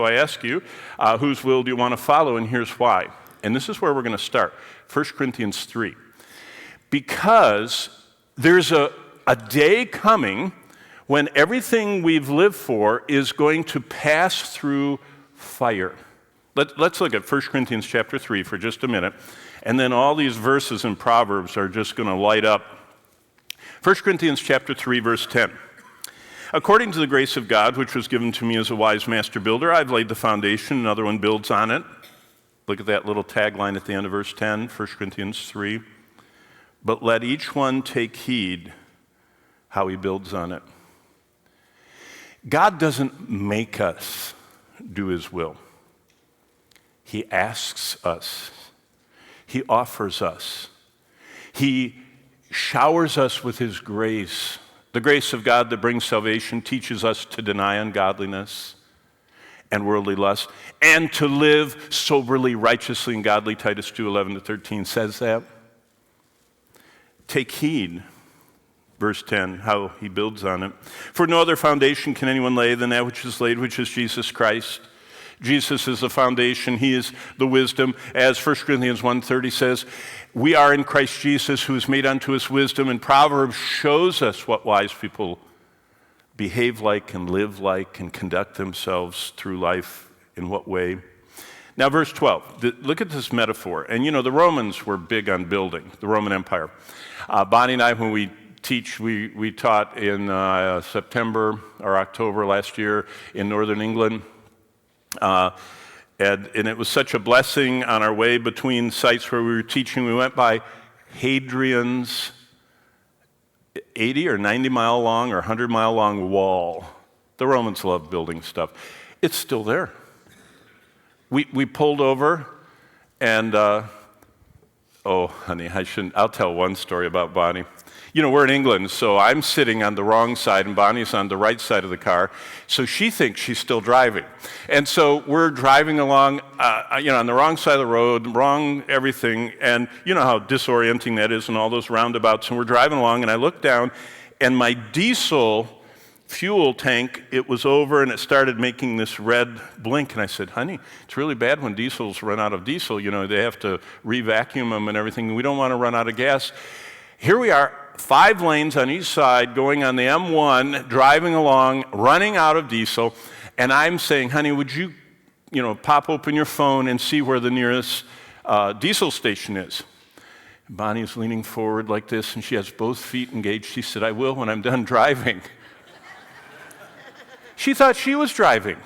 I ask you, whose will do you want to follow, and here's why. And this is where we're going to start, 1 Corinthians 3. Because there's a day coming when everything we've lived for is going to pass through fire. Let's look at 1 Corinthians chapter 3 for just a minute, and then all these verses in Proverbs are just going to light up. 1 Corinthians chapter 3, verse 10. According to the grace of God, which was given to me as a wise master builder, I've laid the foundation, another one builds on it. Look at that little tagline at the end of verse 10, 1 Corinthians 3. But let each one take heed how he builds on it. God doesn't make us do his will. He asks us. He offers us. He showers us with his grace. The grace of God that brings salvation teaches us to deny ungodliness and worldly lust and to live soberly, righteously, and godly. Titus 2:11-13 says that. Take heed, verse 10, how he builds on it. For no other foundation can anyone lay than that which is laid, which is Jesus Christ. Jesus is the foundation. He is the wisdom. As 1 Corinthians 1:30 says, we are in Christ Jesus, who is made unto us wisdom. And Proverbs shows us what wise people behave like and live like and conduct themselves through life, in what way. Now, verse 12, look at this metaphor. And the Romans were big on building, the Roman Empire. Bonnie and I, when we teach, we taught in September or October last year in northern England. And it was such a blessing on our way between sites where we were teaching. We went by Hadrian's 80 or 90 mile long or 100 mile long wall. The Romans loved building stuff. It's still there. We pulled over and, oh, honey, I'll tell one story about Bonnie. We're in England, so I'm sitting on the wrong side and Bonnie's on the right side of the car. So she thinks she's still driving. And so we're driving along, on the wrong side of the road, wrong everything. And you know how disorienting that is and all those roundabouts. And we're driving along and I look down and my diesel fuel tank, it was over and it started making this red blink. And I said, honey, it's really bad when diesels run out of diesel. They have to re-vacuum them and everything. We don't want to run out of gas. Here we are, 5 lanes on each side, going on the M1, driving along, running out of diesel, and I'm saying, honey, would you, pop open your phone and see where the nearest diesel station is? Bonnie's leaning forward like this, and she has both feet engaged. She said, I will when I'm done driving. She thought she was driving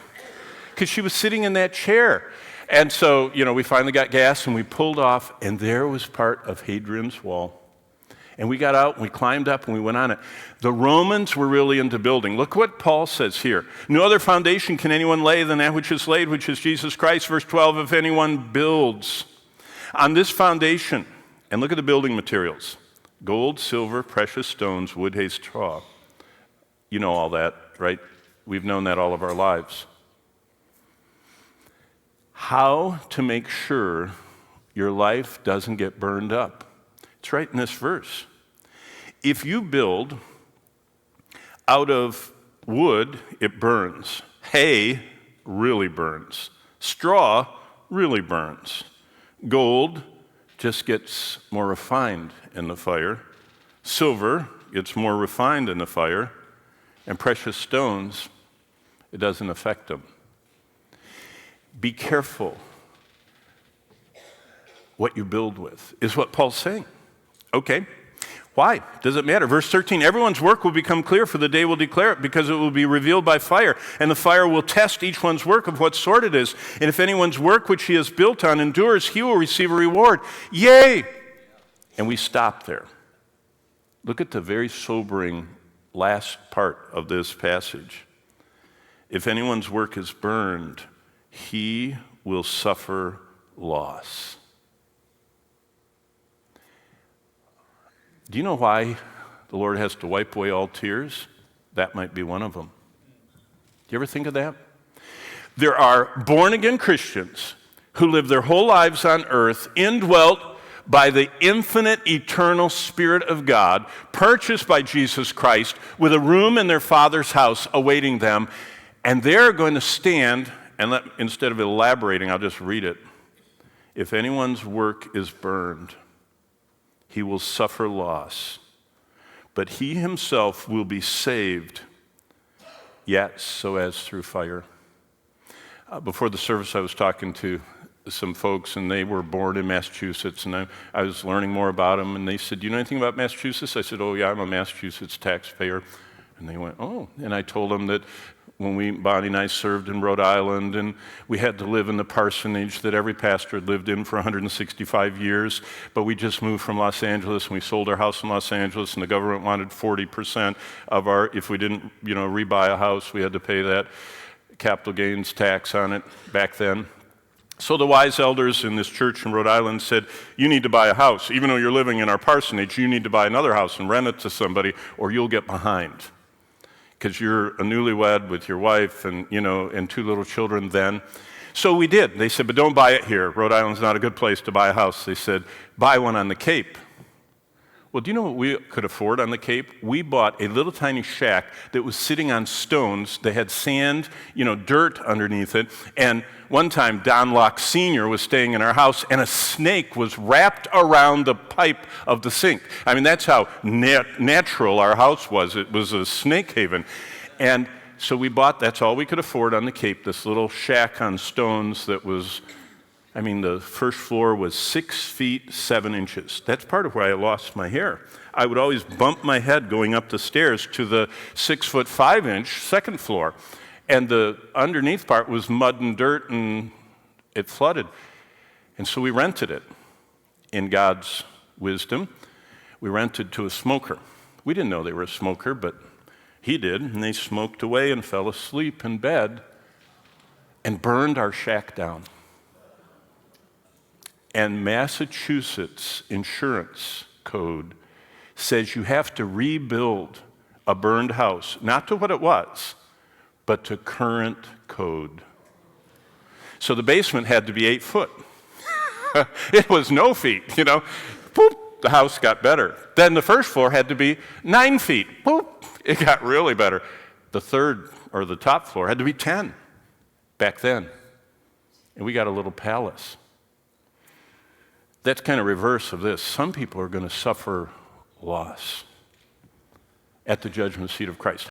because she was sitting in that chair. And so, we finally got gas, and we pulled off, and there was part of Hadrian's Wall. And we got out, and we climbed up, and we went on it. The Romans were really into building. Look what Paul says here. No other foundation can anyone lay than that which is laid, which is Jesus Christ. Verse 12, if anyone builds on this foundation, and look at the building materials, gold, silver, precious stones, wood, hay, straw. You know all that, right? We've known that all of our lives. How to make sure your life doesn't get burned up. It's right in this verse. If you build out of wood, it burns. Hay really burns. Straw really burns. Gold just gets more refined in the fire. Silver gets more refined in the fire. And precious stones, it doesn't affect them. Be careful what you build with, is what Paul's saying. Okay, why? Does it matter? Verse 13, everyone's work will become clear, for the day will declare it, because it will be revealed by fire, and the fire will test each one's work of what sort it is. And if anyone's work which he has built on endures, he will receive a reward. Yay! And we stop there. Look at the very sobering last part of this passage. If anyone's work is burned, he will suffer loss. Do you know why the Lord has to wipe away all tears? That might be one of them. Do you ever think of that? There are born-again Christians who live their whole lives on earth, indwelt by the infinite, eternal Spirit of God, purchased by Jesus Christ, with a room in their Father's house awaiting them, and they're going to stand And instead of elaborating, I'll just read it. If anyone's work is burned, he will suffer loss, but he himself will be saved, yet so as through fire. Before the service, I was talking to some folks, and they were born in Massachusetts, and I was learning more about them, and they said, do you know anything about Massachusetts? I said, oh yeah, I'm a Massachusetts taxpayer. And they went, oh. And I told them that when Bonnie and I served in Rhode Island, and we had to live in the parsonage that every pastor had lived in for 165 years, but we just moved from Los Angeles, and we sold our house in Los Angeles, and the government wanted 40% of if we didn't, rebuy a house, we had to pay that capital gains tax on it back then. So the wise elders in this church in Rhode Island said, you need to buy a house. Even though you're living in our parsonage, you need to buy another house and rent it to somebody, or you'll get behind. Because you're a newlywed with your wife and, and 2 little children then. So we did. They said, but don't buy it here. Rhode Island's not a good place to buy a house. They said, buy one on the Cape. Well, do you know what we could afford on the Cape? We bought a little tiny shack that was sitting on stones. They had sand, dirt underneath it. And one time, Don Locke Sr. was staying in our house, and a snake was wrapped around the pipe of the sink. I mean, that's how natural our house was. It was a snake haven. And so we bought, that's all we could afford on the Cape, this little shack on stones that was, the first floor was 6 feet 7 inches. That's part of why I lost my hair. I would always bump my head going up the stairs to the 6 foot 5 inch second floor. And the underneath part was mud and dirt, and it flooded. And so we rented it. In God's wisdom, we rented to a smoker. We didn't know they were a smoker, but he did, and they smoked away and fell asleep in bed and burned our shack down. And Massachusetts insurance code says you have to rebuild a burned house, not to what it was, but to current code. So the basement had to be 8 foot. It was no feet, Boop, the house got better. Then the first floor had to be 9 feet. Boop, it got really better. The third, or the top floor, had to be 10 back then. And we got a little palace. That's kind of reverse of this. Some people are going to suffer loss at the judgment seat of Christ.